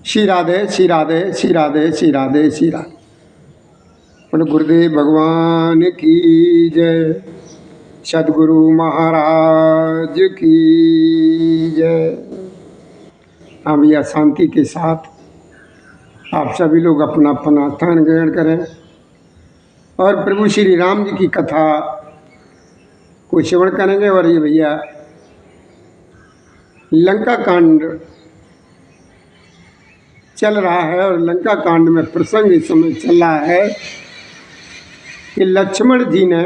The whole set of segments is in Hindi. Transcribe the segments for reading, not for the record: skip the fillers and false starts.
श्री राधे श्री राधे श्री राधे श्री राधे श्री राधे। बोलो गुरुदेव भगवान की जय, सदगुरु महाराज की जय। हाँ भैया, शांति के साथ आप सभी लोग अपना अपना स्थान ग्रहण करें और प्रभु श्री राम जी की कथा को श्रवण करेंगे। और ये भैया लंका कांड चल रहा है और लंका कांड में प्रसंग इस समय चल रहा है कि लक्ष्मण जी ने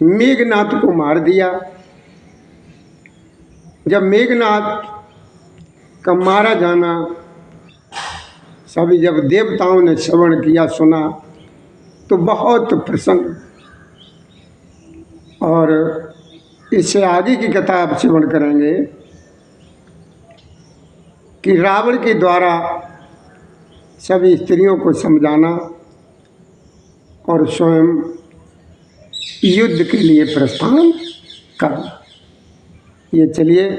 मेघनाथ को मार दिया। जब मेघनाथ का मारा जाना सभी जब देवताओं ने श्रवण किया, सुना, तो बहुत प्रसन्न। और इससे आगे की कथा आप श्रवण करेंगे कि रावण के द्वारा सभी स्त्रियों को समझाना और स्वयं युद्ध के लिए प्रस्थान करना। ये चलिए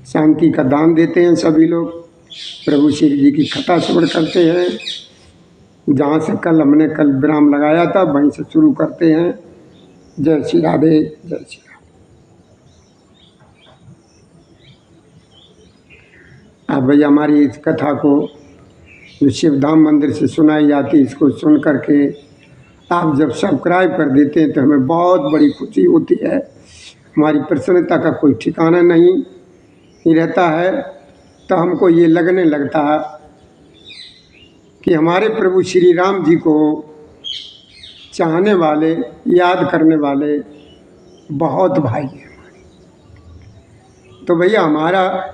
शांति का दान देते हैं सभी लोग, प्रभु श्री जी की कथा श्रवण करते हैं। जहाँ से कल हमने विराम लगाया था वहीं से शुरू करते हैं। जय श्री राधे, जय श्री राधे। अब भैया हमारी इस कथा को जो शिवधाम मंदिर से सुनाई जाती है, इसको सुन करके आप जब सब्सक्राइब कर देते हैं तो हमें बहुत बड़ी खुशी होती है। हमारी प्रसन्नता का कोई ठिकाना नहीं रहता है। तो हमको ये लगने लगता है कि हमारे प्रभु श्री राम जी को चाहने वाले, याद करने वाले बहुत भाई हैं हमारे। तो भैया हमारा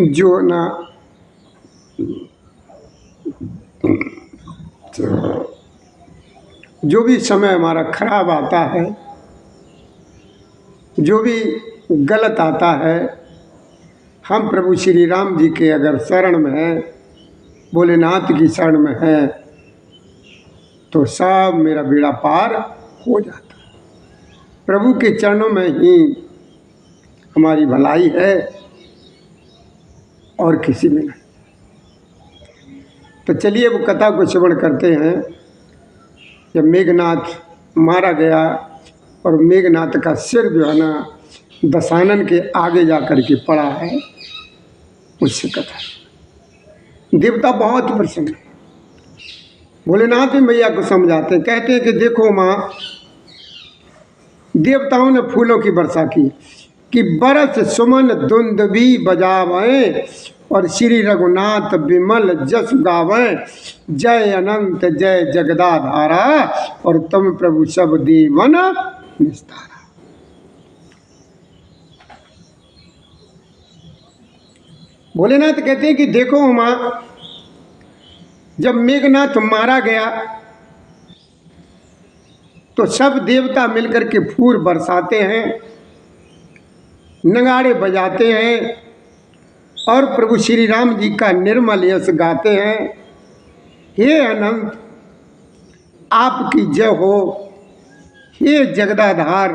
जो ना जो भी समय हमारा खराब आता है, जो भी गलत आता है, हम प्रभु श्री राम जी के अगर शरण में हैं, भोलेनाथ की शरण में हैं, तो सब मेरा बेड़ा पार हो जाता है। प्रभु के चरणों में ही हमारी भलाई है और किसी में नहीं। तो चलिए वो कथा को श्रवण करते हैं। जब मेघनाथ मारा गया और मेघनाथ का सिर जो है ना दशानन के आगे जा कर के पड़ा है, उससे कथा देवता बहुत प्रसन्न है। भोलेनाथ मैया को समझाते हैं, कहते हैं कि देखो माँ, देवताओं ने फूलों की वर्षा की कि बरस सुमन दुंदुभी बजावें और श्री रघुनाथ विमल जस गावें। जय अनंत जय जगदाधारा और तुम प्रभु सब देवन निस्तारा। भोलेनाथ कहते हैं कि देखो माँ, जब मेघनाथ मारा गया तो सब देवता मिलकर के फूल बरसाते हैं, नगाड़े बजाते हैं और प्रभु श्री राम जी का निर्मल यश गाते हैं। हे अनंत आपकी जय हो, हे जगदाधार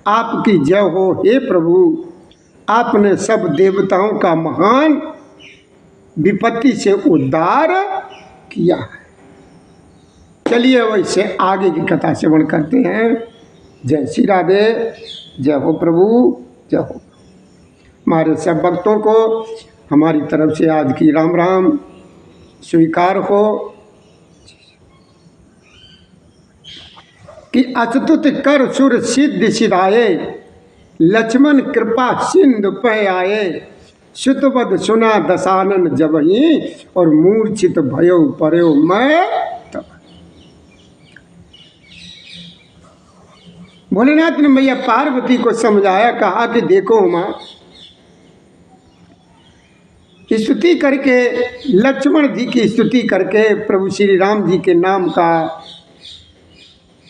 आपकी जय हो। हे प्रभु, आपने सब देवताओं का महान विपत्ति से उद्धार किया है। चलिए वैसे आगे की कथा श्रवण करते हैं। जय श्री राधे, जय हो प्रभु, जय हो। हमारे सब भक्तों को हमारी तरफ से आज की राम राम स्वीकार हो कि अस्तुत कर सुर सिद्ध सिधाए, लक्ष्मण कृपा सिंधु पह आए। सुतवद सुना दशानन जबहि और मूर्छित भयो पर्यो मैं तब। भोलेनाथ ने मैया पार्वती को समझाया, कहा कि देखो माँ, स्तुति करके, लक्ष्मण जी की स्तुति करके प्रभु श्री राम जी के नाम का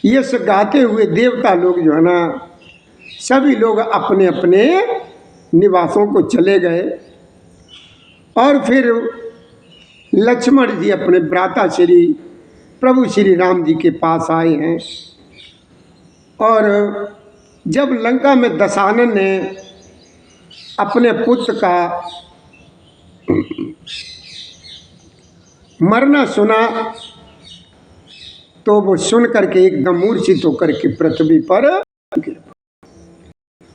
यश गाते हुए देवता लोग जो है ना, सभी लोग अपने अपने निवासों को चले गए। और फिर लक्ष्मण जी अपने भ्राता श्री प्रभु श्री राम जी के पास आए हैं और जब लंका में दशानन ने अपने पुत्र का मरना सुना तो वो सुन करके एकदम मूर्छित होकर के पृथ्वी पर गिर पड़ा।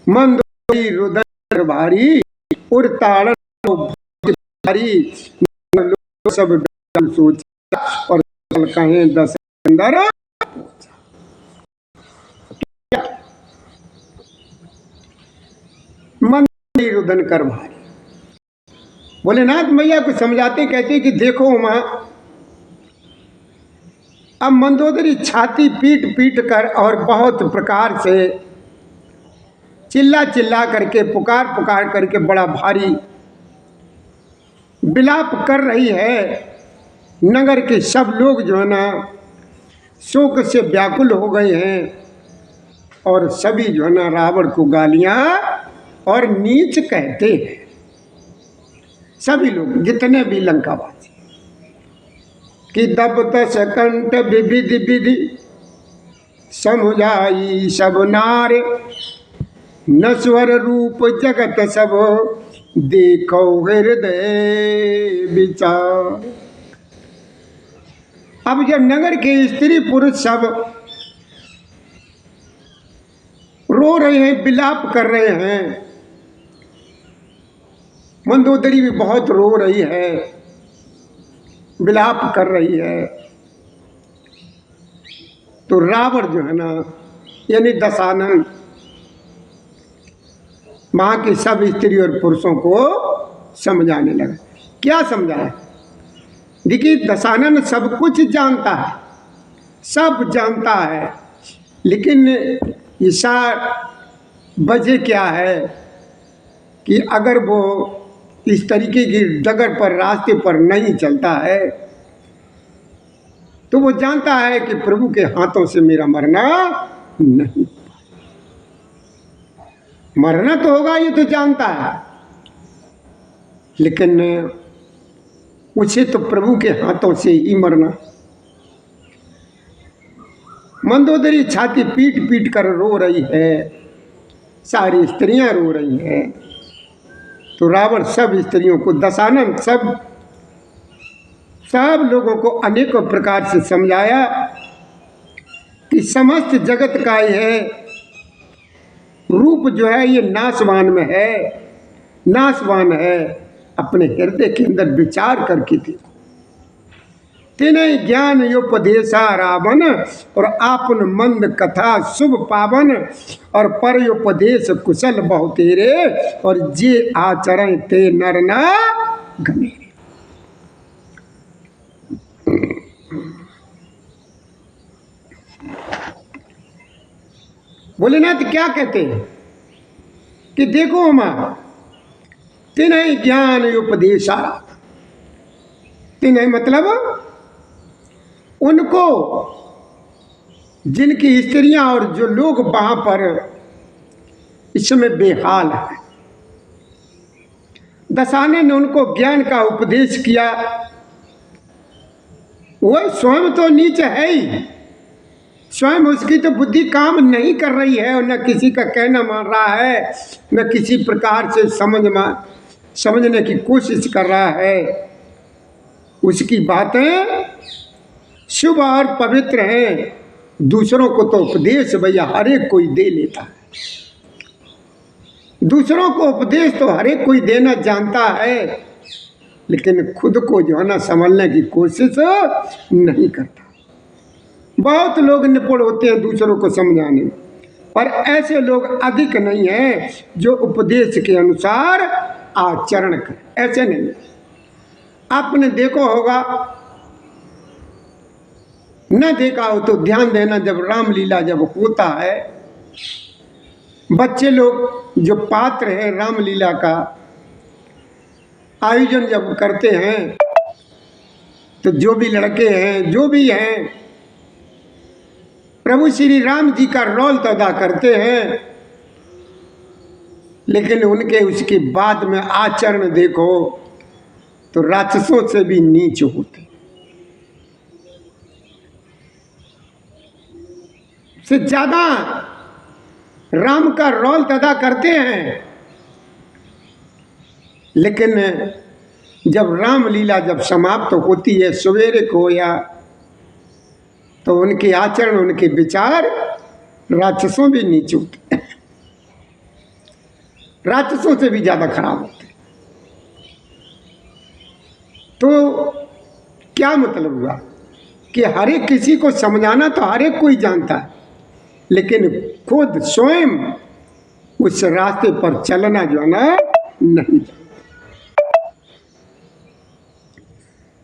मंदोदरी रुदन भारी उड़ताड़ भारी सब सोचा और कहें दस अंदर मंदोदरी रुदन कर भारी। भोलेनाथ मैया को समझाते कहते कि देखो उमा, अब मंदोदरी छाती पीट पीट कर और बहुत प्रकार से चिल्ला चिल्ला करके पुकार पुकार करके बड़ा भारी विलाप कर रही है। नगर के सब लोग जो है ना शोक से व्याकुल हो गए हैं और सभी जो है ना रावण को गालियां और नीच कहते हैं। सभी लोग जितने भी लंकावासी कि दब तस कंठ विविधि विधि समुझाई सब नार नश्वर रूप जगत सब देखो हृदय विचार। अब जब नगर के स्त्री पुरुष सब रो रहे हैं, विलाप कर रहे हैं, मंदोदरी भी बहुत रो रही है, विलाप कर रही है, तो रावण जो है ना यानी दशानन वहां के सब स्त्री और पुरुषों को समझाने लगा। क्या समझाया? देखिए दशानन सब कुछ जानता है, सब जानता है, लेकिन ईशा वजह क्या है कि अगर वो इस तरीके की डगर पर रास्ते पर नहीं चलता है तो वो जानता है कि प्रभु के हाथों से मेरा मरना नहीं, मरना तो होगा ये तो जानता है, लेकिन उसे तो प्रभु के हाथों से ही मरना। मंदोदरी छाती पीट पीट कर रो रही है, सारी स्त्रियां रो रही हैं, तो रावण सब स्त्रियों को दशानन सब लोगों को अनेकों प्रकार से समझाया कि समस्त जगत का यह रूप जो है ये नाशवान में है, नाशवान है। अपने हृदय के अंदर विचार करके देखो। तिन्हें ज्ञान योपदेशा रावण और आपन मंद कथा शुभ पावन और पर योपदेश कुशल बहुतेरे और जे आचरण ते नर न गमेरे। भोलेनाथ क्या कहते हैं कि देखो मां, तिन्हें ज्ञान उपदेशा, तिन्हें मतलब उनको, जिनकी स्त्रियां और जो लोग वहां पर इस समय बेहाल है, दशानन ने उनको ज्ञान का उपदेश किया। वह स्वयं तो नीच है ही, स्वयं उसकी तो बुद्धि काम नहीं कर रही है और न किसी का कहना मान रहा है, न किसी प्रकार से समझने की कोशिश कर रहा है। उसकी बातें शुभ और पवित्र हैं, दूसरों को तो उपदेश भैया हर एक कोई दे लेता है, दूसरों को उपदेश तो हर एक कोई देना जानता है, लेकिन खुद को जो है ना संभलने की कोशिश नहीं करता। बहुत लोग निपुण होते हैं दूसरों को समझाने में, पर ऐसे लोग अधिक नहीं हैं जो उपदेश के अनुसार आचरण करें, ऐसे नहीं। आपने देखो होगा, न देखा हो तो ध्यान देना, जब रामलीला जब होता है, बच्चे लोग जो पात्र हैं रामलीला का आयोजन जब करते हैं, तो जो भी लड़के हैं जो भी हैं प्रभु श्री राम जी का रोल तो अदा करते हैं, लेकिन उनके उसके बाद में आचरण देखो तो राक्षसों से भी नीच होते, से ज्यादा राम का रोल अदा करते हैं, लेकिन जब रामलीला जब समाप्त होती है सवेरे को या, तो उनके आचरण उनके विचार राक्षसों भी नहीं चूकते, राक्षसों से भी ज्यादा खराब होते। तो क्या मतलब हुआ कि हर एक किसी को समझाना तो हर एक कोई जानता है, लेकिन खुद स्वयं उस रास्ते पर चलना जो है ना नहीं जानता।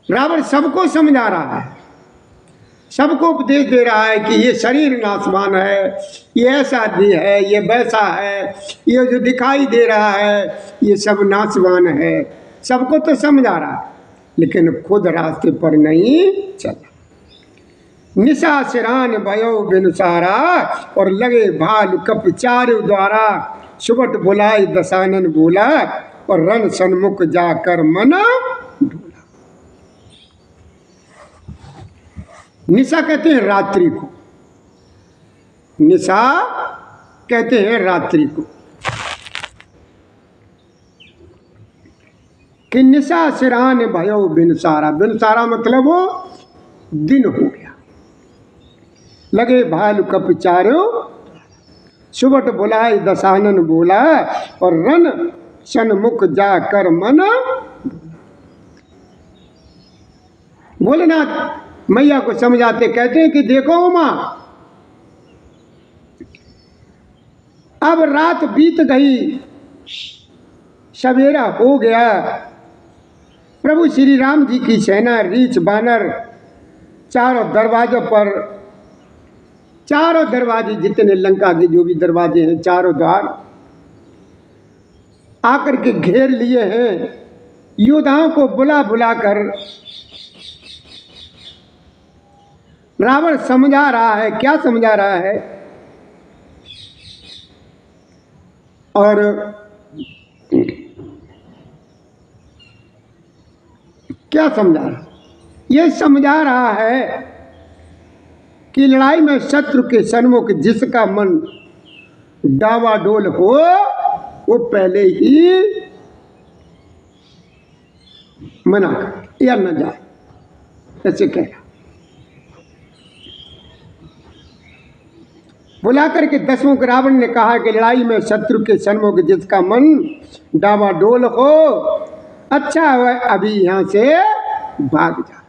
रावण सबको समझा रहा है, सबको उपदेश दे रहा है कि ये शरीर नाशवान है, ये ऐसा भी है, ये वैसा है, ये जो दिखाई दे रहा है ये सब नाशवान है, सबको तो समझा रहा है, लेकिन खुद रास्ते पर नहीं चला। निशा सिरान भयो बिनुसारा, और लगे भाल कप चारु द्वारा, सुबट बुलाई दशानन बोला, और रण सन्मुख जाकर मना ढूला। निशा कहते हैं रात्रि को, निशा कहते हैं रात्रि को, कि निशा सिरान भयो बिनुसारा, बिनुसारा मतलब वो दिन हो गया। लगे भालु कप चारो, सुबट बुलाए दशानन बोला, और रन सन्मुख जाकर मना। भोलेनाथ मैया को समझाते कहते हैं कि देखो उमा, अब रात बीत गई, सवेरा हो गया, प्रभु श्री राम जी की सेना रीछ बानर चारों दरवाजों पर, चारों दरवाजे जितने लंका के जो भी दरवाजे हैं, चारों द्वार आकर के घेर लिए हैं। योद्धाओं को बुला बुला कर रावण समझा रहा है। क्या समझा रहा है? और क्या समझा रहा है? ये समझा रहा है कि लड़ाई में शत्रु के सन्मुख जिसका मन डावाडोल हो, वो पहले ही मना कर या न जाए, ऐसे कह बुला करके दसवें को रावण ने कहा कि लड़ाई में शत्रु के सन्मुख जिसका मन डावाडोल हो, अच्छा है अभी यहाँ से भाग जा।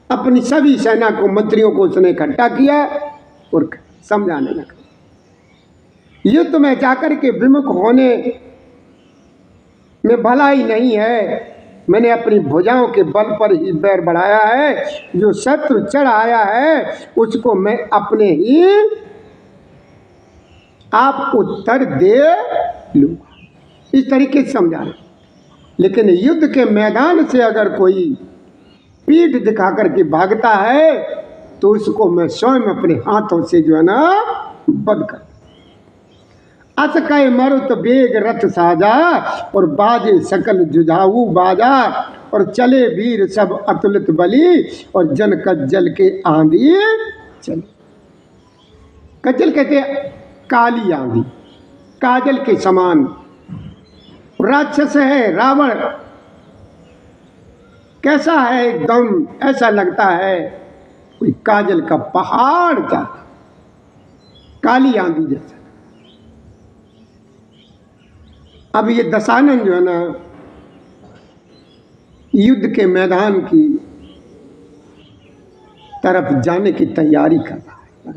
अपनी सभी सेना को, मंत्रियों को उसने इकट्ठा किया और समझाने लगा, युद्ध में जाकर के विमुख होने में भलाई नहीं है। मैंने अपनी भुजाओं के बल पर ही बैर बढ़ाया है, जो शत्रु चढ़ आया है उसको मैं अपने ही आप उत्तर दे लूँगा। इस तरीके से समझा रहे। लेकिन युद्ध के मैदान से अगर कोई पीठ दिखा करके भागता है तो उसको मैं स्वयं अपने हाथों से जो है ना बंद कर। अस कहे मरुत बेग रथ साजा, और बाजे सकल जुझाऊ बाजा, और चले वीर सब अतुलित बली, और जन कज्जल के आंधी चले। कज्जल कहते काली आंधी, काजल के समान राक्षस है रावण। कैसा है? एकदम ऐसा लगता है कोई काजल का पहाड़ था, काली आंधी जैसा। अब ये दशानन जो है ना युद्ध के मैदान की तरफ जाने की तैयारी कर रहा है।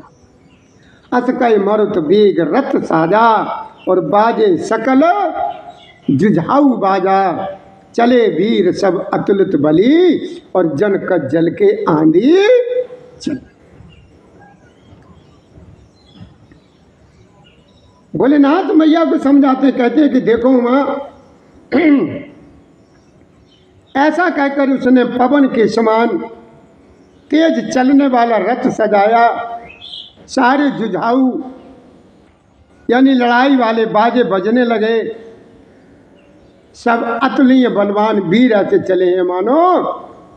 असकय मरुत बेग रथ साजा, और बाजे सकल जुझाऊ बाजा, चले वीर सब अतुलित बली, और जन कज्जल के आंधी चले। भोलेनाथ मैया को समझाते कहते हैं कि देखो माँ, ऐसा कहकर उसने पवन के समान तेज चलने वाला रथ सजाया। सारे जुझाऊ यानी लड़ाई वाले बाजे बजने लगे। सब अतुलनीय बलवान वीर ऐसे चले हैं मानो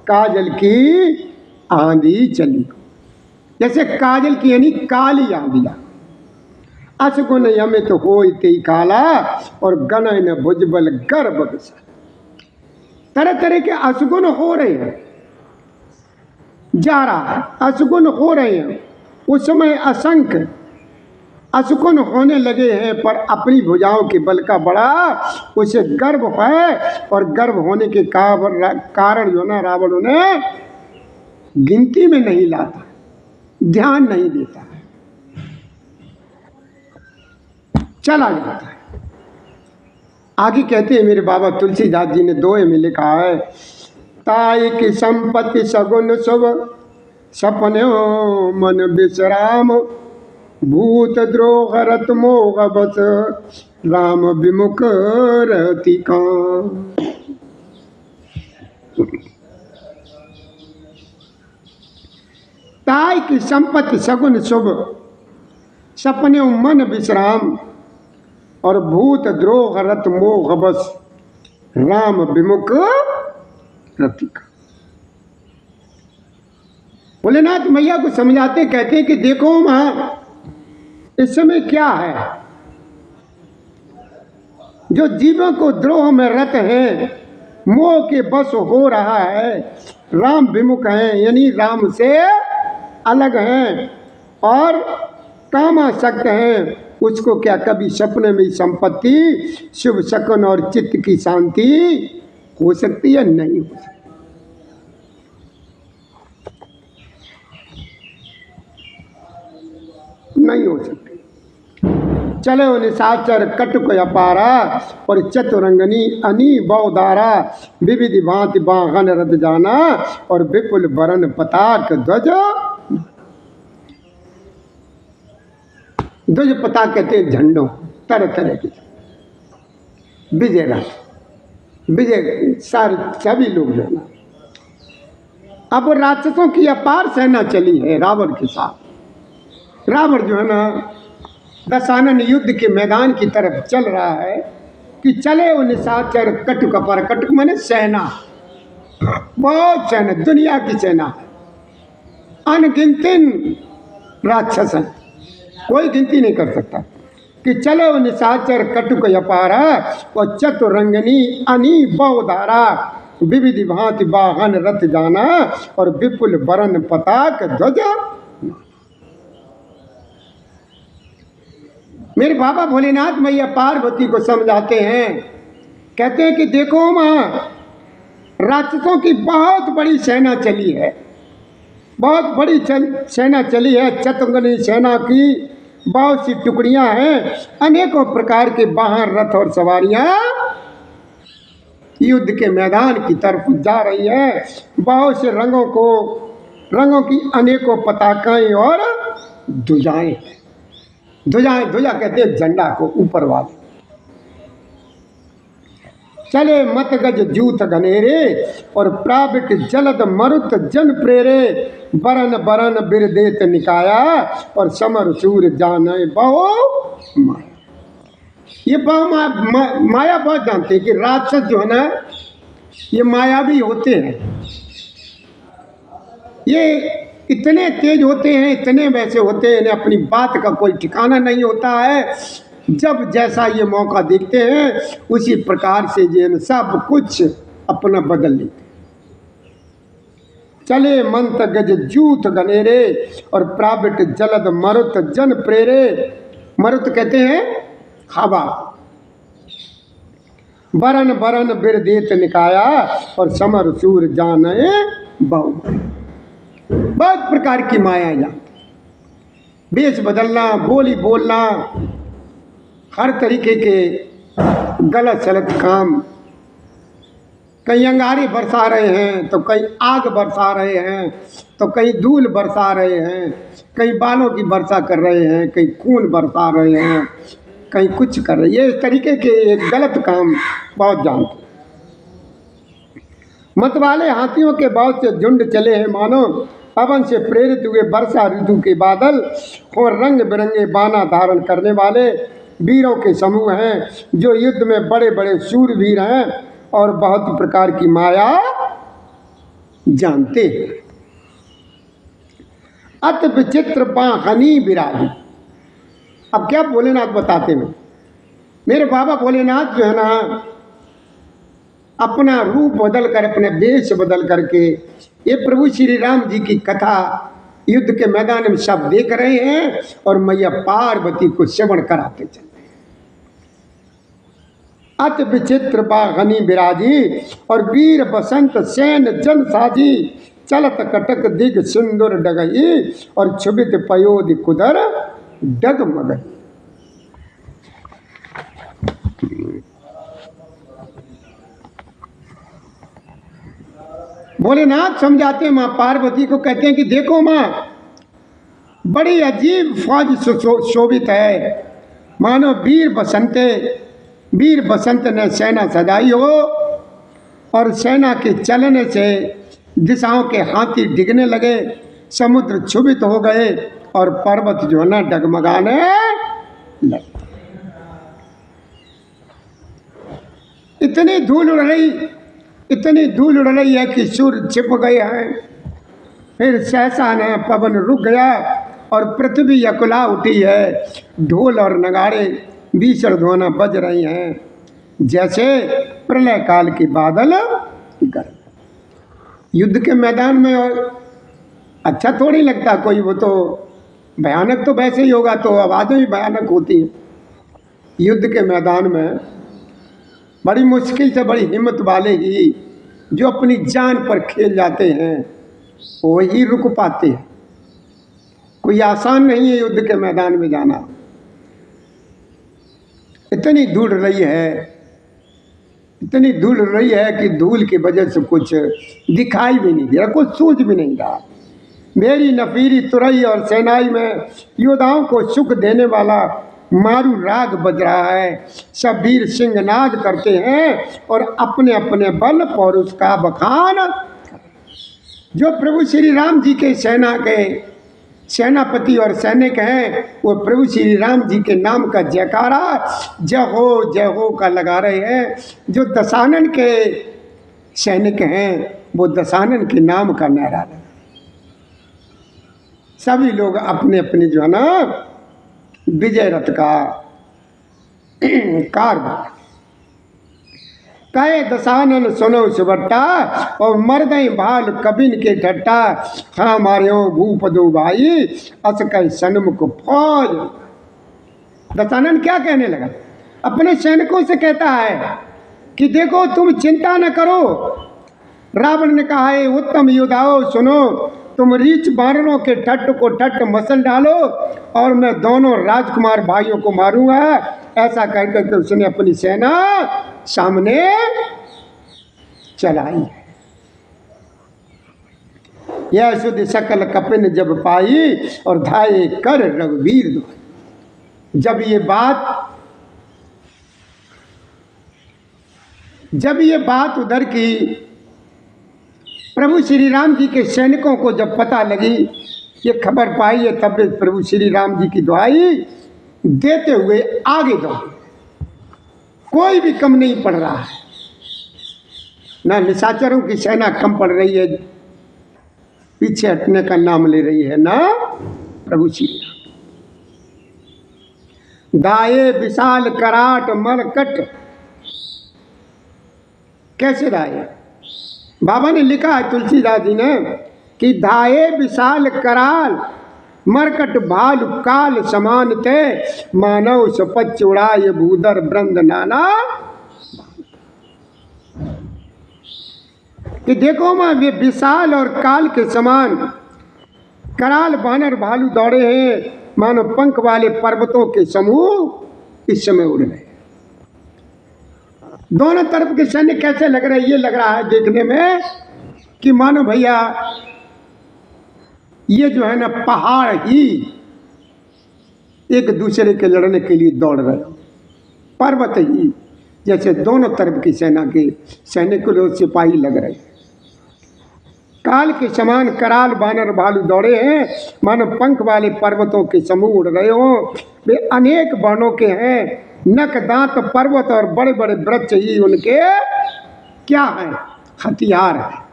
काजल की आंधी चली, जैसे काजल की यानी काली आंधियाँ। असगुन यमित होई ते काला और गणय न भुजबल गर्भ विषय। तरह तरह के असगुन हो रहे हैं, जा रहा है, असगुन हो रहे हैं। उस समय असंख्य असगुन होने लगे हैं, पर अपनी भुजाओं के बल का बड़ा उसे गर्व है, और गर्व होने के कारण जो ना रावण उन्हें गिनती में नहीं लाता, ध्यान नहीं देता है, चला जाता है। आगे कहते हैं मेरे बाबा तुलसीदास जी ने दोहे में लिखा है, ताई की संपत्ति सगुन शुभ सपने मन विश्राम, भूत द्रोह रत मोह बस राम विमुख रहती काम। ताई की संपत्ति सगुन शुभ सपने मन विश्राम, और भूत द्रोह रत मोह बस राम विमुख रहती काम। भोलेनाथ मैया को समझाते कहते हैं कि देखो मां, इस समय क्या है, जो जीवों को द्रोह में रत है, मोह के बस हो रहा है, राम विमुख है, यानी राम से अलग हैं और कामासक्त हैं, उसको क्या कभी सपने में संपत्ति शुभ शकुन और चित्त की शांति हो सकती है? नहीं हो सकती। नहीं हो सकती। चले निशाचर कटुक अपारा और चतुरंगनी अनी बौदारा, विविधि भांति बाहन रथ जाना और विपुल बरन पताक ध्वज। ध्वज पताक कहते हैं झंडों, तरह तरह के विजय रथ, विजय सारे सभी लोग जो है ना। अब राक्षसों की अपार सेना चली है रावण के साथ। रावण जो है ना दशानन युद्ध के मैदान की तरफ चल रहा है कि चले वो निशाचर कटुक अपार। कटुक माने सेना, बहुत सेना, दुनिया की सेना है, अनगिनतिन राक्षस हैं, कोई गिनती नहीं कर सकता। कि चले वो निशाचर कटुक अपारा और चतुरंगनी अनी बहुधारा, विविधि भांति वाहन रथ जाना और विपुल बरन पताक ध्वज। मेरे बाबा भोलेनाथ मैया पार्वती को समझाते हैं, कहते हैं कि देखो मां, राक्षसों की बहुत बड़ी सेना चली है, बहुत बड़ी सेना चली है, चतुरंगनी सेना की बहुत सी टुकड़ियां हैं, अनेकों प्रकार के वाहन रथ और सवारियां युद्ध के मैदान की तरफ जा रही है। बहुत से रंगों की अनेकों पताकाएं और ध्वजाएं। ध्वजा कहते हैं झंडा को ऊपर वाले। चले मत गज जूथ घनेरे और प्राविट जलद मरुत जन प्रेरे, बरन बरन बिरदेत निकाया और समर सूर जाने बहु माया। ये बहु माया बहुत जानते हैं कि राक्षस जो है ना ये मायावी होते हैं, ये इतने तेज होते हैं, इतने वैसे होते हैं, इन्हें अपनी बात का कोई ठिकाना नहीं होता है। जब जैसा ये मौका देखते हैं उसी प्रकार से ये सब कुछ अपना बदल लेते। चले मंत गज जूथ गनेरे और प्राविट जलद मरुत जन प्रेरे। मरुत कहते हैं हवा। बरन बरन बिरदेत निकाया और समर सूर जाने बहु। बहुत प्रकार की माया जानते, वेश बदलना, बोली बोलना, हर तरीके के गलत सलत काम। कहीं अंगारे बरसा रहे हैं तो कहीं आग बरसा रहे हैं, तो कहीं धूल बरसा रहे हैं, कहीं बालों की वर्षा कर रहे हैं, कहीं खून बरसा रहे हैं, कहीं कुछ कर रहे हैं। ये इस तरीके के गलत काम बहुत जानते। मतवाले हाथियों के बहुत से झुंड चले हैं मानो, पवन से प्रेरित हुए वर्षा ऋतु के बादल, और रंग बिरंगे बाना धारण करने वाले वीरों के समूह हैं, जो युद्ध में बड़े बड़े शूरवीर हैं और बहुत प्रकार की माया जानते हैं। अत विचित्र बाहनी विराजी। अब क्या भोलेनाथ बताते हैं, मेरे बाबा भोलेनाथ जो है ना अपना रूप बदल कर, अपने वेश बदल करके ये प्रभु श्री राम जी की कथा युद्ध के मैदान में सब देख रहे हैं और मैया पार्वती को श्रवण कराते चल रहे हैं। अति विचित्र बाघनी विराजी और वीर बसंत सेन जन साजी, चलत कटक दिग सुंदर डगई और क्षुभित पयोधि कुदर डगमगई। भोलेनाथ समझाते हैं माँ पार्वती को, कहते हैं कि देखो माँ, बड़ी अजीब फौज शोभित है, मानो वीर बसंत ने सेना सजाई हो और सेना के चलने से दिशाओं के हाथी डिगने लगे, समुद्र क्षुभित हो गए और पर्वत जो है ना डगमगाने लगे। इतनी धूल उड़ रही है कि सूर्य छिप गए हैं। फिर सहसा ने पवन रुक गया और पृथ्वी अकुला उठी है। ढोल और नगाड़े भीषण ध्वनि बज रही हैं, जैसे प्रलय काल के बादल गर्म। युद्ध के मैदान में और अच्छा थोड़ी लगता कोई, वो तो भयानक तो वैसे ही होगा, तो आवाज़ें भी भयानक होती हैं। युद्ध के मैदान में बड़ी मुश्किल से, बड़ी हिम्मत वाले ही जो अपनी जान पर खेल जाते हैं वो ही रुक पाते हैं। कोई आसान नहीं है युद्ध के मैदान में जाना। इतनी धूल रही है कि धूल की वजह से कुछ दिखाई भी नहीं दे रहा, कुछ सूझ भी नहीं रहा। मेरी नफीरी तुरई और सेनाई में योद्धाओं को सुख देने वाला मारू राग बज रहा है। सब वीर सिंहनाद करते हैं और अपने अपने बल पौरुष का बखान। जो प्रभु श्री राम जी के सेना के सेनापति और सैनिक हैं, वो प्रभु श्री राम जी के नाम का जयकारा जय हो का लगा रहे हैं। जो दशानन के सैनिक हैं वो दशानन के नाम का नारा लगा। सभी लोग अपने अपने जो है ना विजय रथ का कार कहे दशानन सुनो सुबट्टा और मर्दई भाल कबिन के ठट्टा, हाँ मार्यो भूप दो भाई अस कह सन्मुख फौज। दशानन क्या कहने लगा, अपने सैनिकों से कहता है कि देखो तुम चिंता न करो। रावण ने कहा है उत्तम योद्धाओं सुनो, तुम रीछ बानरों के ठट्ट को ठट्ट मसल डालो और मैं दोनों राजकुमार भाइयों को मारूंगा। ऐसा कहकर के उसने अपनी सेना सामने चलाई। यह सुध सकल कपिन जब पाई और धाये कर रघुवीर दुहाई। जब ये बात उधर की प्रभु श्री राम जी के सैनिकों को जब पता लगी, ये खबर पाई है, तब प्रभु श्री राम जी की दुहाई देते हुए आगे दौड़े। कोई भी कम नहीं पड़ रहा है, ना निशाचरों की सेना कम पड़ रही है, पीछे हटने का नाम ले रही है ना प्रभु श्री राम। दाये विशाल कराट मरकट, कैसे दाये? बाबा ने लिखा है तुलसीदास जी ने कि धाये विशाल कराल मरकट भाल काल समान थे, मानव सपच उड़ाए भूधर ब्रंद नाना। कि देखो माँ, वे विशाल और काल के समान कराल बानर भालू दौड़े हैं, मानो पंख वाले पर्वतों के समूह इस समय उड़ रहे। दोनों तरफ के सैन्य कैसे लग रहे हैं? ये लग रहा है देखने में कि मानो भैया ये जो है ना पहाड़ ही एक दूसरे के लड़ने के लिए दौड़ रहे हो, पर्वत ही जैसे दोनों तरफ की सेना के सैनिक लोग सिपाही लग रहे हैं। काल के समान कराल बानर भालू दौड़े हैं, मानो पंख वाले पर्वतों के समूह उड़ रहे हो। वे अनेक वर्णों के हैं, नक दांत पर्वत और बड़े बड़े वृक्ष ही उनके क्या हैं? हथियार है।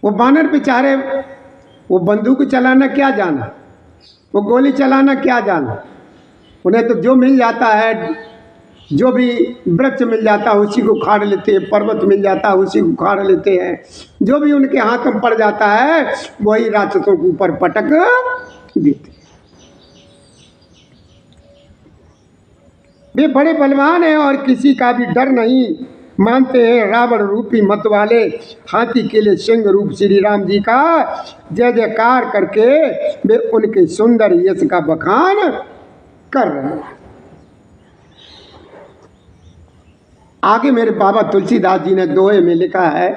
वो बानर बेचारे वो बंदूक चलाना क्या जाना, वो गोली चलाना क्या जाना, उन्हें तो जो मिल जाता है, जो भी वृक्ष मिल जाता है उसी को उखाड़ लेते हैं, पर्वत मिल जाता है उसी को उखाड़ लेते हैं, जो भी उनके हाथ में पड़ जाता है वही राक्षसों के ऊपर पटक देते। वे बड़े बलवान हैं और किसी का भी डर नहीं मानते हैं। रावण रूपी मत वाले हाथी के लिए सिंह रूप श्री राम जी का जय जयकार करके वे उनके सुंदर यश का बखान कर रहे हैं। आगे मेरे बाबा तुलसीदास जी ने दोहे में लिखा है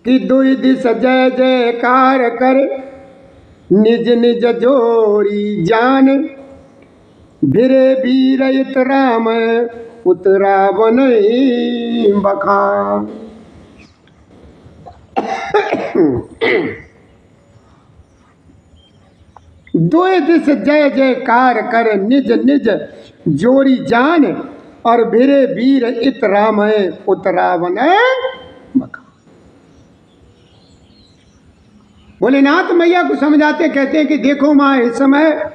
कि दुई दिस जय जयकार कर निज निज जोरी जान, भिरे वीर इत राम उतरावन बखान। दुई दिस जय जयकार कर निज निज जोरी जान, और भिरे वीर इत राम उतरावन बखान। भोलेनाथ मैया को समझाते कहते हैं कि देखो माँ, इस समय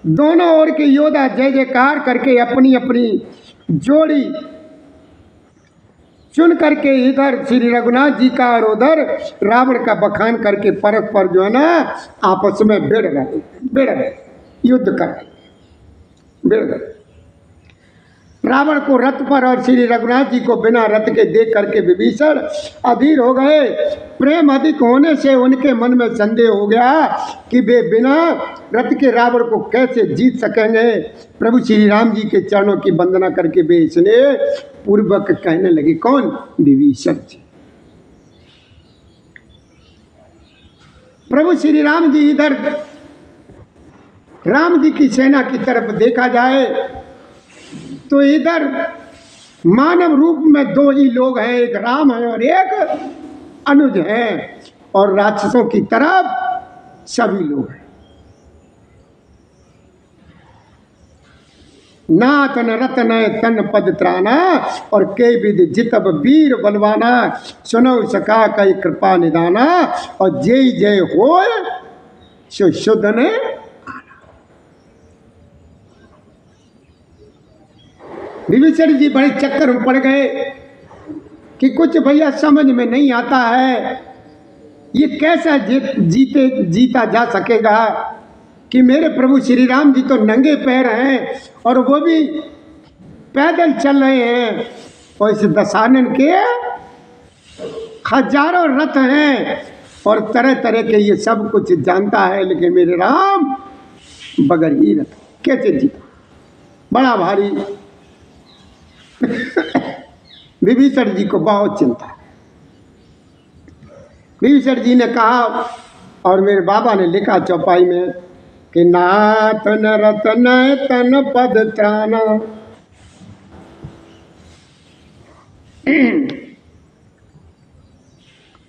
दोनों ओर के योद्धा जय जयकार करके अपनी अपनी जोड़ी चुन करके इधर श्री रघुनाथ जी का और उधर रावण का बखान करके परस्पर जो है ना आपस में भिड़ गए, युद्ध कर रहे, भिड़ गए। रावण को रथ पर और श्री रघुनाथ जी को बिना रथ के देख करके विभीषण अधीर हो गए। प्रेम अधिक होने से उनके मन में संदेह हो गया कि वे बिना रथ के रावण को कैसे जीत सकेंगे। प्रभु श्री राम जी के चरणों की वंदना करके वे इसने पूर्वक कहने लगे, कौन? विभीषण जी। प्रभु श्री राम जी इधर राम जी की सेना की तरफ देखा जाए तो इधर मानव रूप में दो ही लोग हैं, एक राम है और एक अनुज है, और राक्षसों की तरफ सभी लोग हैं। नाथ न रतन तन पद त्राना, और के विधि जितब वीर बलवाना, सुनो सका कई कृपा निदाना, और जय जय हो सो शुद्धन। विभीषण जी बड़े चक्कर में पड़ गए कि कुछ भैया समझ में नहीं आता है, ये कैसा जीता जा सकेगा कि मेरे प्रभु श्री राम जी तो नंगे पैर हैं और वो भी पैदल चल रहे हैं, और इस दशानन के हजारों रथ हैं और तरह तरह के ये सब कुछ जानता है, लेकिन मेरे राम बगैर ही रथ कैसे जीता? बड़ा भारी विभीषण जी को बहुत चिंता है। विभीषण जी ने कहा, और मेरे बाबा ने लिखा चौपाई में कि नाथ न रतन तन पद त्राना।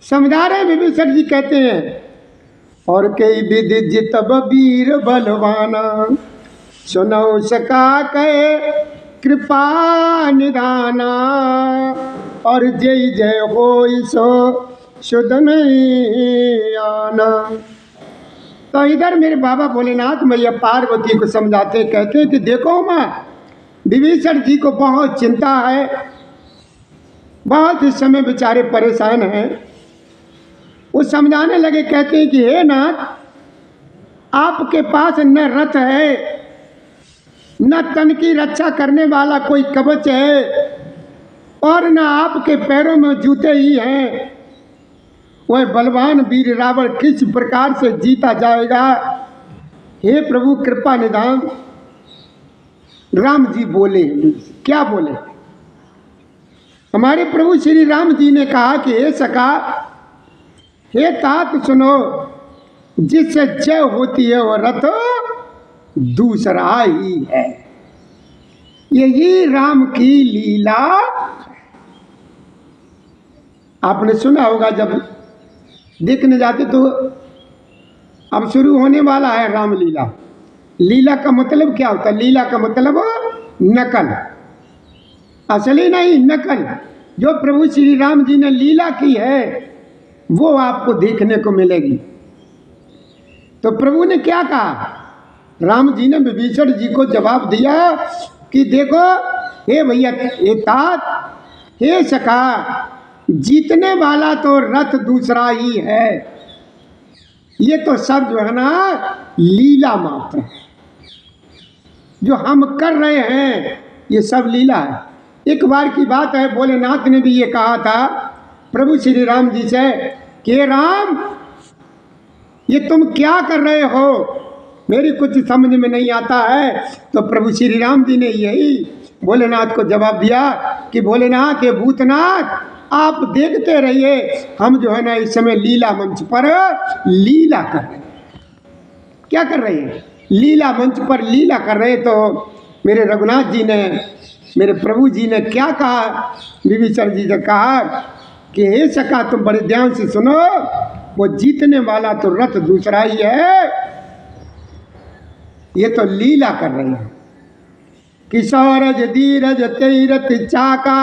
समझा रहे विभीषण जी कहते हैं, और कई विधि जितब वीर बलवाना, सुनो सका कहे कृपा निदाना, और जय जय हो सो शुद्ध नहीं आना। तो इधर मेरे बाबा भोलेनाथ मैया पार्वती को समझाते कहते हैं कि देखो माँ, विभीषण जी को बहुत चिंता है, बहुत इस समय बेचारे परेशान हैं। वो समझाने लगे, कहते हैं कि हे नाथ, आपके पास न रथ है, न तन की रक्षा करने वाला कोई कवच है, और न आपके पैरों में जूते ही हैं। वह बलवान वीर रावण किस प्रकार से जीता जाएगा? हे प्रभु कृपा निदान। राम जी बोले, क्या बोले? हमारे प्रभु श्री राम जी ने कहा कि हे सखा, हे तात सुनो, जिससे जय होती है वो रथ दूसरा ही है। यही राम की लीला। आपने सुना होगा, जब देखने जाते तो अब शुरू होने वाला है रामलीला। लीला का मतलब क्या होता है? लीला का मतलब नकल, असली नहीं, नकल। जो प्रभु श्री राम जी ने लीला की है वो आपको देखने को मिलेगी। तो प्रभु ने क्या कहा? राम जी ने विभीषण जी को जवाब दिया कि देखो हे भैया, हे तात, हे सखा, जीतने वाला तो रथ दूसरा ही है, ये तो सब जो है ना लीला मात्र है। जो हम कर रहे हैं ये सब लीला है। एक बार की बात है, भोलेनाथ ने भी ये कहा था प्रभु श्री राम जी से कि राम, ये तुम क्या कर रहे हो, मेरी कुछ समझ में नहीं आता है। तो प्रभु श्री राम जी ने यही भोलेनाथ को जवाब दिया कि भोलेनाथ, ये भूतनाथ, आप देखते रहिए, हम जो है ना इस समय लीला मंच पर लीला कर रहे हैं। क्या कर रहे हैं? लीला मंच पर लीला कर रहे। तो मेरे रघुनाथ जी ने, मेरे प्रभु जी ने क्या कहा? विभीषण जी ने कहा कि हे सखा, तुम बड़े ध्यान से सुनो, वो जीतने वाला तो रथ दूसरा ही है, ये तो लीला कर रहे हैं। किशोरज धीरज तेरथ चाका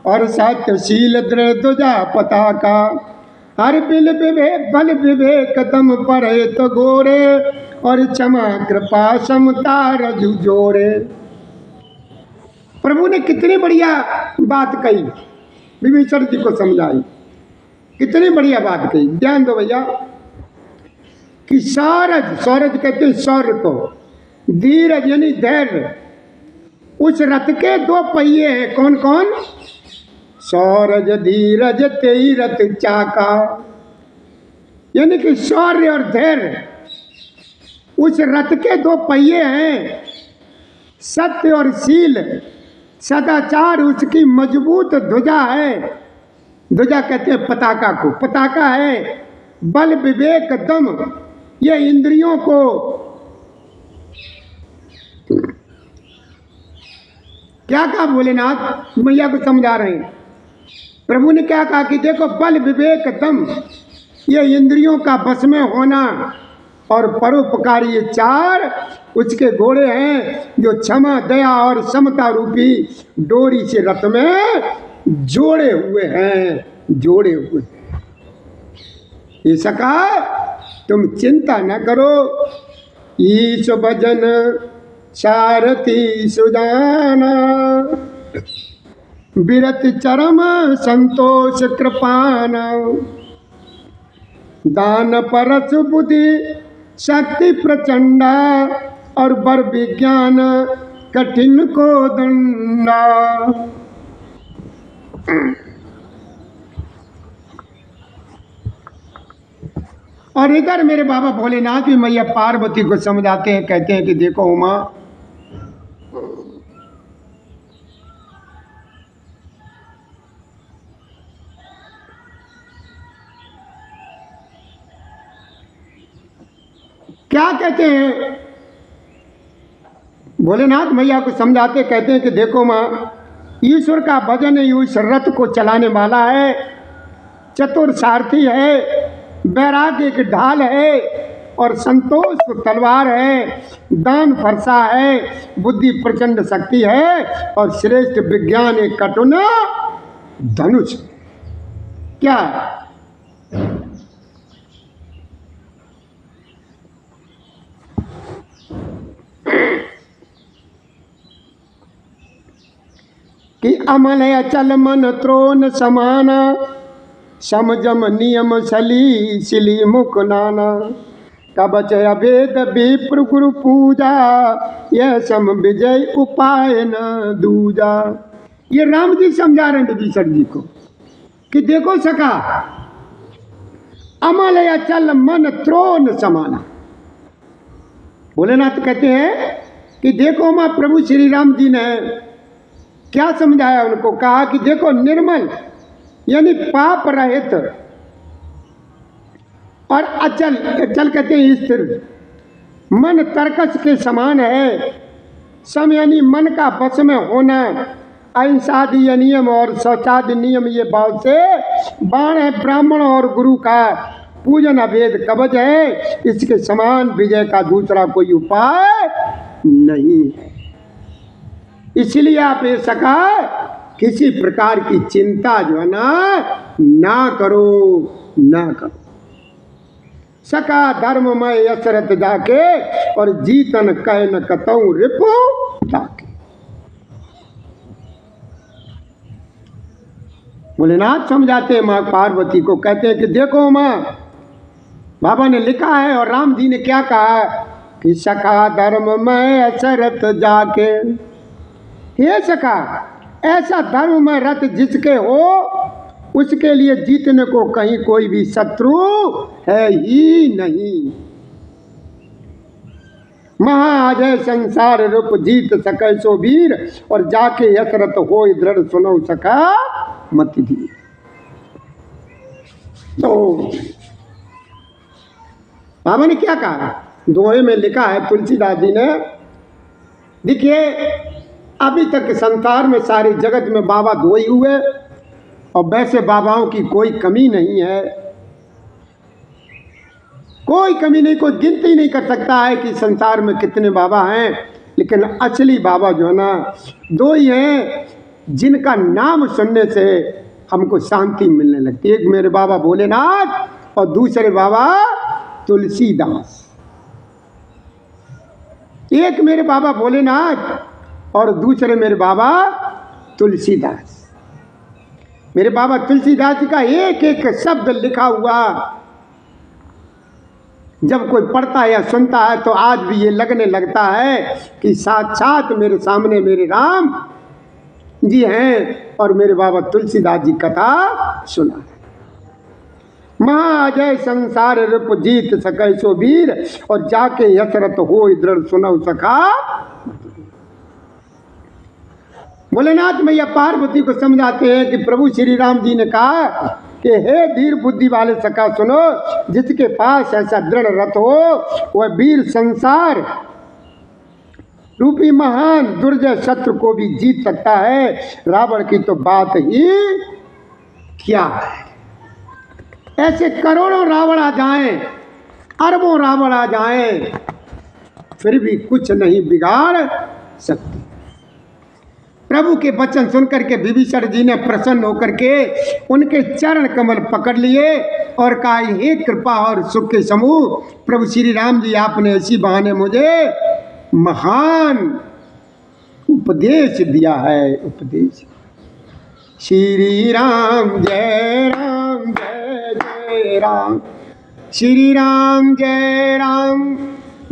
और सत्यशील दृढ़ ध्वजा पताका, हर बिल विवेक बल विवेक दम पर तो गोरे, और क्षमा कृपा समता रजु जोरे। प्रभु ने कितनी बढ़िया बात कही, विभीषण जी को समझाई, कितनी बढ़िया बात कही। ध्यान दो भैया कि सौरज, सौरज कहते हैं शौर्य को, धीरज यानी धैर्य, उस रथ के दो पहिए हैं। कौन कौन? सौरज धीरज तेरथ चाका, यानी कि शौर्य और धैर्य उस रथ के दो पहिए हैं। सत्य और शील, सदाचार उसकी मजबूत ध्वजा है। ध्वजा कहते हैं पताका को, पताका है। बल विवेक दम, ये इंद्रियों को क्या कहा? भोलेनाथ मैया को समझा रहे हैं। प्रभु ने क्या कहा कि देखो, बल विवेक दम, ये इंद्रियों का बस में होना, और परोपकारी, ये चार उसके घोड़े हैं जो क्षमा दया और समता रूपी डोरी से रथ में जोड़े हुए हैं, जोड़े हुए। ये सखा, तुम चिंता न करो, ईश भजन सारथी सुजाना, विरत चरम संतोष कृपाना, दान परस बुद्धि शक्ति प्रचंडा, और बर विज्ञान कठिन को दंडा। और इधर मेरे बाबा भोलेनाथ भी मैया पार्वती को समझाते हैं, कहते हैं कि देखो उमा, क्या कहते हैं? भोलेनाथ मैया को समझाते कहते हैं कि देखो माँ, ईश्वर का भजन उस रथ को चलाने वाला है, चतुर सारथी है, वैराग्य की ढाल है, और संतोष तलवार है, दान फरसा है, बुद्धि प्रचंड शक्ति है, और श्रेष्ठ विज्ञान एक कटुन धनुष। क्या कि अमल अचल मन त्रोन समाना, समजम नियम सली सिली मुख नाना, कबच अभेद विप्र गुरु पूजा, यह सम विजय उपाय न दूजा। ये राम जी समझा रहे हैं विभीषण जी को कि देखो सखा, अमल अचल मन त्रोन समाना। भोलेनाथ कहते हैं कि देखो माँ, प्रभु श्री राम जी ने क्या समझाया उनको? कहा कि देखो, निर्मल यानी पाप रहित, और अचल, अचल कहते हैं स्थिर, मन तरकस के समान है। सम यानी मन का बस में होना, अहिंसादि नियम और शौचादि नियम ये भाव से बाण है। ब्राह्मण और गुरु का पूजन अभेद कवच है, इसके समान विजय का दूसरा कोई उपाय नहीं है। इसलिए आप ये सका किसी प्रकार की चिंता जो है ना करो, ना करो। सका धर्ममय असरत जाके, और जीतन कह न कतऊ रिपु ताके। भोलेनाथ समझाते हैं माँ पार्वती को, कहते हैं कि देखो माँ, बाबा ने लिखा है और राम जी ने क्या कहा कि सखा धर्ममय असरत जाके। हे सखा, ऐसा धर्ममय रथ जिसके हो, उसके लिए जीतने को कहीं कोई भी शत्रु है ही नहीं। महाअजय संसार रूप जीत सकै सो वीर, और जाके यसरत हो दृढ़ सुनो सका मत दी। तो बाबा ने क्या कहा, दोहे में लिखा है तुलसीदास जी ने, देखिए अभी तक संसार में सारे जगत में बाबा दो ही हुए, और वैसे बाबाओं की कोई कमी नहीं है, कोई कमी नहीं, कोई गिनती नहीं कर सकता है कि संसार में कितने बाबा हैं, लेकिन असली बाबा जो है ना, दो ही हैं जिनका नाम सुनने से हमको शांति मिलने लगती है। एक मेरे बाबा भोलेनाथ और दूसरे बाबा तुलसीदास। एक मेरे बाबा भोलेनाथ और दूसरे मेरे बाबा तुलसीदास। मेरे बाबा तुलसीदास जी का एक एक शब्द लिखा हुआ जब कोई पढ़ता है या सुनता है तो आज भी ये लगने लगता है कि साक्षात मेरे सामने मेरे राम जी हैं और मेरे बाबा तुलसीदास जी कथा सुना है। महाअजय संसार रूप जीत सकै सो वीर, और जाके यसरत हो दृढ़ सुनौ सखा। भोलेनाथ मैया पार्वती को समझाते हैं कि प्रभु श्री राम जी ने कहा कि हे धीर बुद्धि वाले सखा सुनो, जिसके पास ऐसा दृढ़ रथ हो वह वीर संसार रूपी महान दुर्जय शत्रु को भी जीत सकता है। रावण की तो बात ही क्या है। ऐसे करोड़ों रावण आ जाएं, अरबों रावण आ जाएं, फिर भी कुछ नहीं बिगाड़ सकते। प्रभु के वचन सुनकर के विभीषण जी ने प्रसन्न होकर के उनके चरण कमल पकड़ लिए और कहा, हे कृपा और सुख के समूह प्रभु श्री राम जी, आपने इसी बहाने मुझे महान उपदेश दिया है। उपदेश श्री राम जय राम जय जय राम, श्री राम जय राम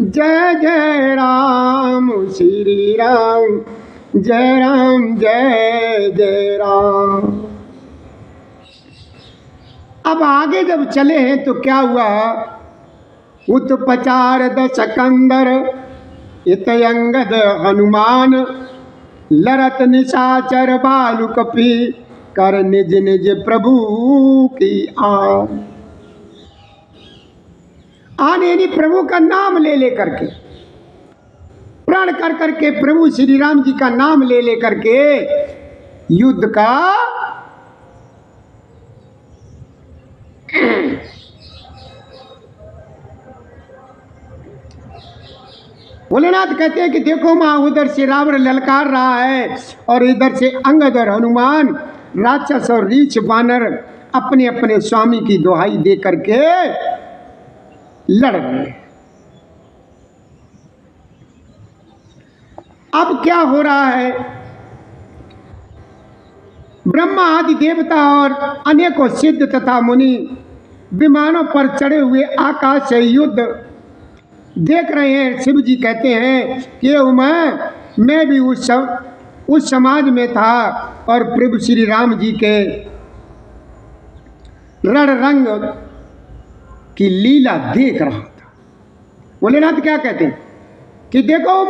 जय जय राम, श्री राम जय राम जय जय राम। अब आगे जब चले हैं तो क्या हुआ, उत्पचार दश कंदर इत अंगद हनुमान, लरत निशाचर बालु कपि कर निज निज प्रभु की आन। यानी प्रभु का नाम ले लेकर के, प्रण कर करके प्रभु श्री राम जी का नाम ले लेकर के युद्ध का भोलेनाथ कहते हैं कि देखो माँ, उधर से रावण ललकार रहा है और इधर से अंगद और हनुमान राक्षस और रीछ बानर अपने अपने स्वामी की दुहाई दे करके लड़ रहे हैं। अब क्या हो रहा है, ब्रह्मा आदि देवता और अनेकों सिद्ध तथा मुनि विमानों पर चढ़े हुए आकाश से युद्ध देख रहे हैं। शिव जी कहते हैं कि मैं भी उस समाज में था और प्रभु श्री राम जी के रण रंग की लीला देख रहा था। भोलेनाथ क्या कहते हैं कि देखो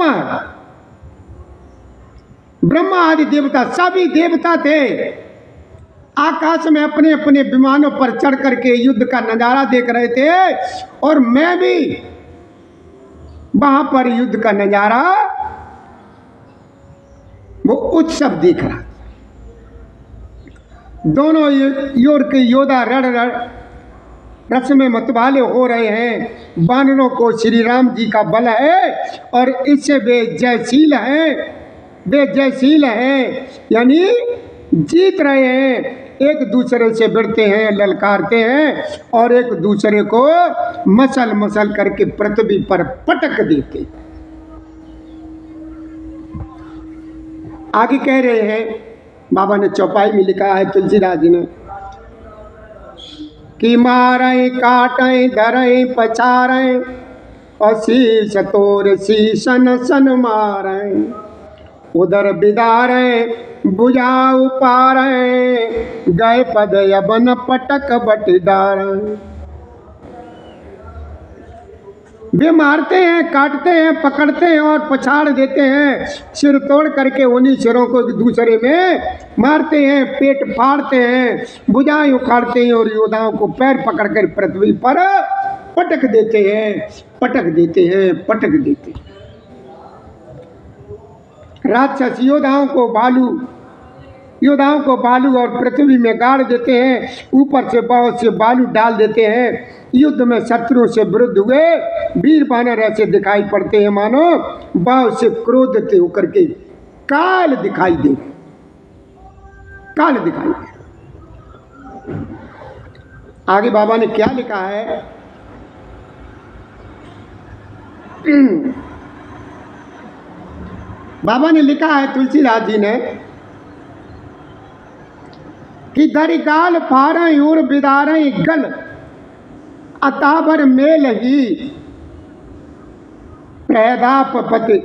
ब्रह्मा आदि देवता, सभी देवता थे, आकाश में अपने अपने विमानों पर चढ़ करके युद्ध का नजारा देख रहे थे और मैं भी वहां पर युद्ध का नजारा, वो उत्सव देख रहा। दोनों योर के योद्धा रस में मतवाले हो रहे हैं। वानरों को श्री राम जी का बल है और इससे वे जयशील हैं, यानी जीत रहे हैं। एक दूसरे से भिड़ते हैं, ललकारते हैं और एक दूसरे को मसल मसल करके पृथ्वी पर पटक देते। आगे कह रहे हैं, बाबा ने चौपाई में लिखा है तुलसीदास जी ने कि मारें काटें धरें पछारें और शीश तोर शीशन सन मारें, उधर बिदारें बुझा उपारें, गए पद यबन पटक बट डारें। वे मारते हैं, काटते हैं, पकड़ते हैं और पछाड़ देते हैं, सिर तोड़ करके उन्हीं सिरों को एक दूसरे में मारते हैं, पेट फाड़ते हैं, भुजाएं उखाड़ते हैं और योद्धाओं को पैर पकड़कर पृथ्वी पर पटक देते हैं, पटक देते हैं, पटक देते हैं। राक्षस योद्धाओं को बालू और पृथ्वी में गाड़ देते हैं, ऊपर से बहुत से बालू डाल देते हैं। युद्ध में शत्रुओं से विरुद्ध हुए वीर वानर ऐसे दिखाई पड़ते हैं मानो बहुत से क्रोधित होकर के काल दिखाई दे, काल दिखाई दे। आगे बाबा ने क्या लिखा है, बाबा ने लिखा है तुलसीदास जी ने कि धरि गाल फारें उर बिदारें गल, अताबर मेल ही प्रहदाप पति,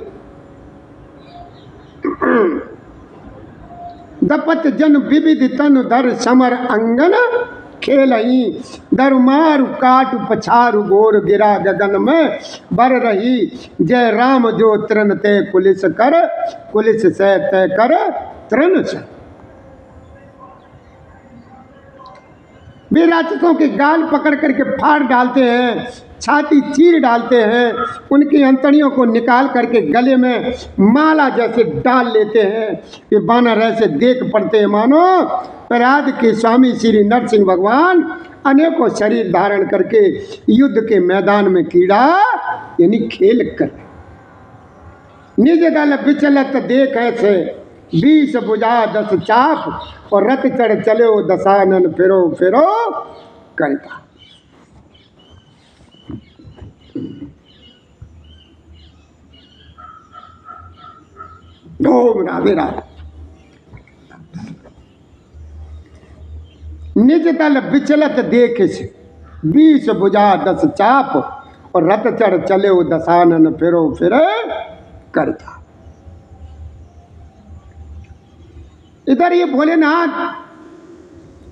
दपत जन विविध तन धर समर अंगन खेलही, दर मारु काटु पछारु गोर गिरा गगन में बर रही, जय राम जो तृण ते कुलिस कर, कुलिस से तय कर तृण से। वे राक्षसों के गाल पकड़ करके फाड़ डालते हैं, छाती चीर डालते हैं, उनकी अंतड़ियों को निकाल करके गले में माला जैसे डाल लेते हैं। ये बानर ऐसे देख पड़ते हैं मानो प्रयाग के स्वामी श्री नरसिंह भगवान अनेकों शरीर धारण करके युद्ध के मैदान में कीड़ा यानी खेल कर। निज दल विचलत देख ऐसे 20 भुजा 10 चाप और रथ चढ़ चले दशानन फिरो फिरो करता। ओम राधे राधे। निज दल विचलत देख 20 भुजा 10 चाप और रथ चढ़ चले दशानन फिरो फिरे करता। इधर ये भोलेनाथ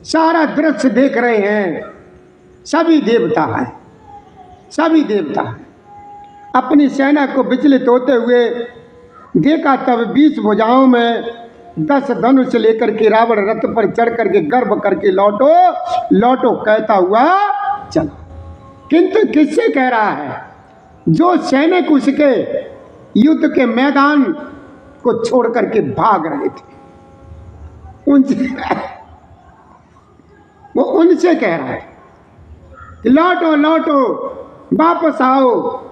सारा दृश्य देख रहे हैं, सभी देवता हैं, सभी देवता हैं। अपनी सेना को विचलित होते हुए देखा तब 20 भुजाओं में 10 धनुष लेकर के रावण रथ पर चढ़ करके गर्व करके लौटो लौटो कहता हुआ चला। किंतु किससे कह रहा है? जो सैनिक उसके युद्ध के मैदान को छोड़ करके भाग रहे थे उनसे, वो उनसे कह रहा है कि लौटो लौटो वापस आओ।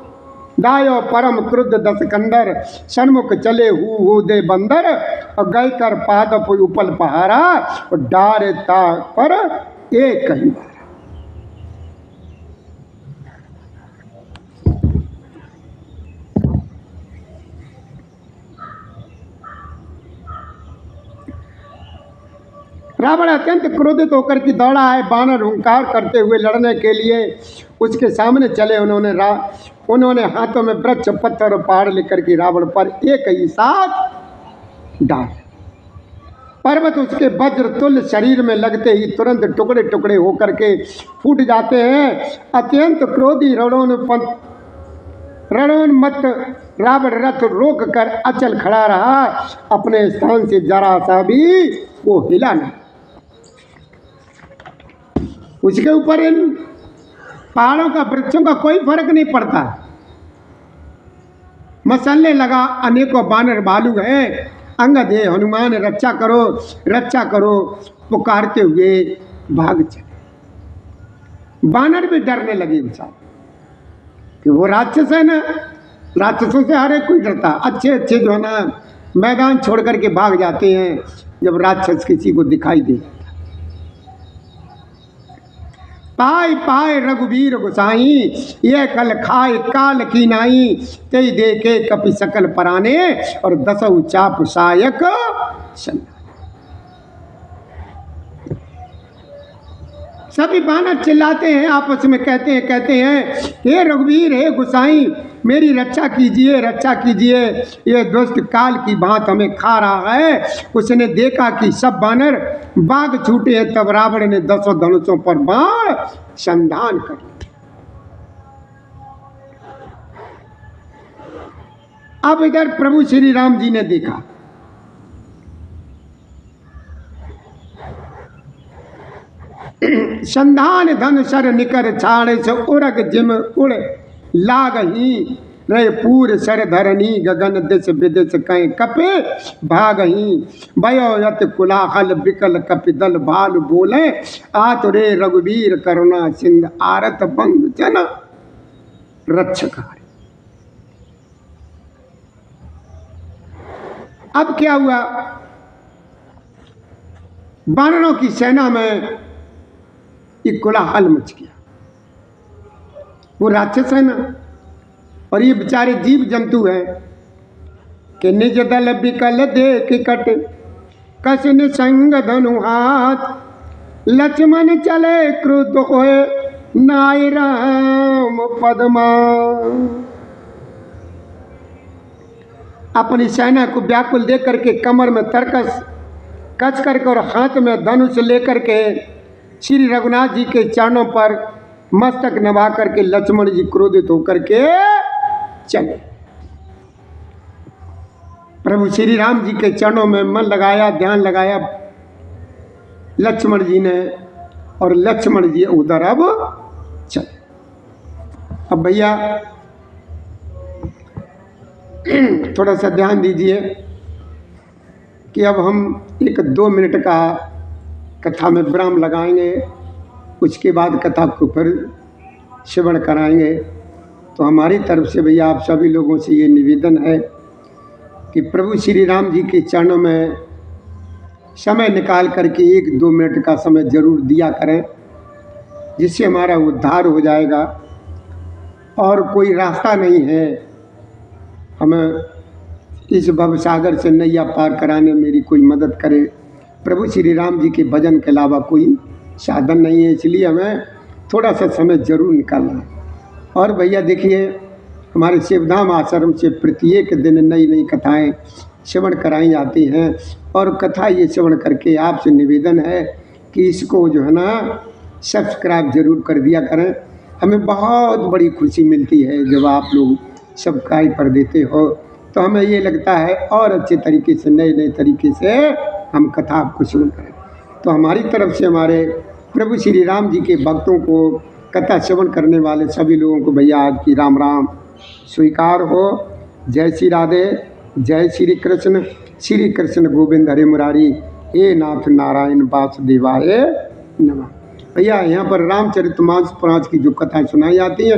दायो परम क्रुद्ध 10 कंदर सन्मुख चले हु दे बंदर और गए कर पादप उपल पहारा और डारे ता पर एक ही बार। रावण अत्यंत क्रोधित होकर के दौड़ा है, बानर हुंकार करते हुए लड़ने के लिए उसके सामने चले। उन्होंने हाथों में वृक्ष पत्थर और पहाड़ लेकर के रावण पर एक ही साथ डाल। पर्वत उसके वज्र तुल्य शरीर में लगते ही तुरंत टुकड़े टुकड़े होकर के फूट जाते हैं। अत्यंत क्रोधी रणोन्मत्त रावण रथ रोक कर अचल खड़ा रहा, अपने स्थान से जरा सा भी वो हिला नहीं। उसके ऊपर इन पहाड़ों का वृक्षों का कोई फर्क नहीं पड़ता। मसलने लगा, अनेकों बानर भालू हैं, अंगद है, हनुमान रक्षा करो रक्षा करो पुकारते हुए भाग चले। बानर भी डरने लगे बेचारे कि वो राक्षस है ना, राक्षसों से हर एक कोई डरता। अच्छे अच्छे जो है ना मैदान छोड़ करके भाग जाते हैं जब राक्षस किसी को दिखाई दे। पाए पाए रघुवीर गोसाई, ये कल खाए काल की नाई, तेई देखे कपि सकल पराने, और दसऊ चाप सायक संधान। सभी बानर चिल्लाते हैं, आपस में कहते हैं हे रघुवीर, हे गोसाई, मेरी रक्षा कीजिए, रक्षा कीजिए, ये दुष्ट काल की भांत हमें खा रहा है। उसने देखा कि सब बानर बाघ छूटे हैं, तब रावण ने 10 धनुषों पर बाण संधान कर लिया। अब इधर प्रभु श्री राम जी ने देखा, संधान धन सर निकर छाड़े से उरग जिम उड़ लागही, रहे पूर सर धरनी गगन दिश विदिश कहीं कपे भागही, भयोयत कुलाहल बिकल कपिदल भाल बोले, आत रे रघुवीर करुणा सिंध आरत बंद जन रक्षकार। अब क्या हुआ, वानरों की सेना में एक कोलाहल मच गया। वो राक्षस है ना, और ये बेचारे जीव जंतु हैं कि निज दल बिकल देख कट, कसन संग धनु हाथ, लक्ष्मण चले क्रुद्ध होए, नाय राम पद्मा। अपनी सेना को व्याकुल देख करके कमर में तरकस कस करके और हाथ में धनुष लेकर के श्री रघुनाथ जी के चरणों पर मस्तक नभा करके लक्ष्मण जी क्रोधित होकर के चले। प्रभु श्री राम जी के चरणों में मन लगाया, ध्यान लगाया लक्ष्मण जी ने, और लक्ष्मण जी उधर अब चले। अब भैया थोड़ा सा ध्यान दीजिए कि अब हम 1-2 मिनट का कथा में विराम लगाएंगे, उसके बाद कथा को फिर श्रवण कराएंगे। तो हमारी तरफ से भैया आप सभी लोगों से ये निवेदन है कि प्रभु श्री राम जी के चरणों में समय निकाल करके 1-2 मिनट का समय जरूर दिया करें, जिससे हमारा उद्धार हो जाएगा। और कोई रास्ता नहीं है हमें इस भवसागर से नैया पार कराने, मेरी कोई मदद करे। प्रभु श्री राम जी के भजन के अलावा कोई साधन नहीं है, इसलिए हमें थोड़ा सा समय जरूर निकालना है। और भैया देखिए, हमारे शिवधाम आश्रम से प्रत्येक दिन नई नई कथाएं श्रवण कराई जाती हैं, और कथा ये श्रवण करके आपसे निवेदन है कि इसको जो है ना सब्सक्राइब जरूर कर दिया करें। हमें बहुत बड़ी खुशी मिलती है जब आप लोग सब्सक्राइब कर देते हो, तो हमें ये लगता है और अच्छे तरीके से नए नए तरीके से हम कथा आपको श्रवण करें। तो हमारी तरफ से हमारे प्रभु श्री राम जी के भक्तों को, कथा श्रवण करने वाले सभी लोगों को भैया आज की राम राम स्वीकार हो। जय श्री राधे, जय श्री कृष्ण गोविंद हरे मुरारी, हे नाथ नारायण वासुदेवाय नमः। भैया यहाँ पर रामचरितमानस पुराण की जो कथा सुनाई जाती है,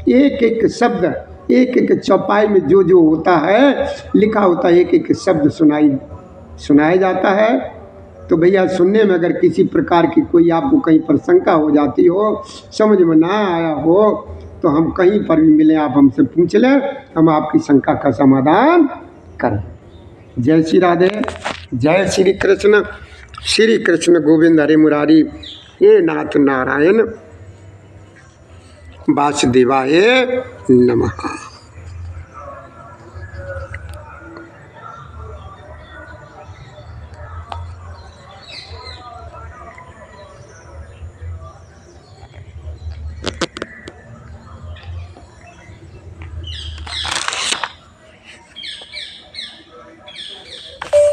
एक एक शब्द, एक एक चौपाई में जो जो होता है लिखा होता है, एक एक शब्द सुनाया जाता है। तो भैया सुनने में अगर किसी प्रकार की कोई आपको कहीं पर शंका हो जाती हो, समझ में ना आया हो, तो हम कहीं पर भी मिलें, आप हमसे पूछ लें, हम आपकी शंका का समाधान करें। जय श्री राधे, जय श्री कृष्ण गोविंद हरे मुरारी, हे नाथ नारायण वासुदेवाय नमः।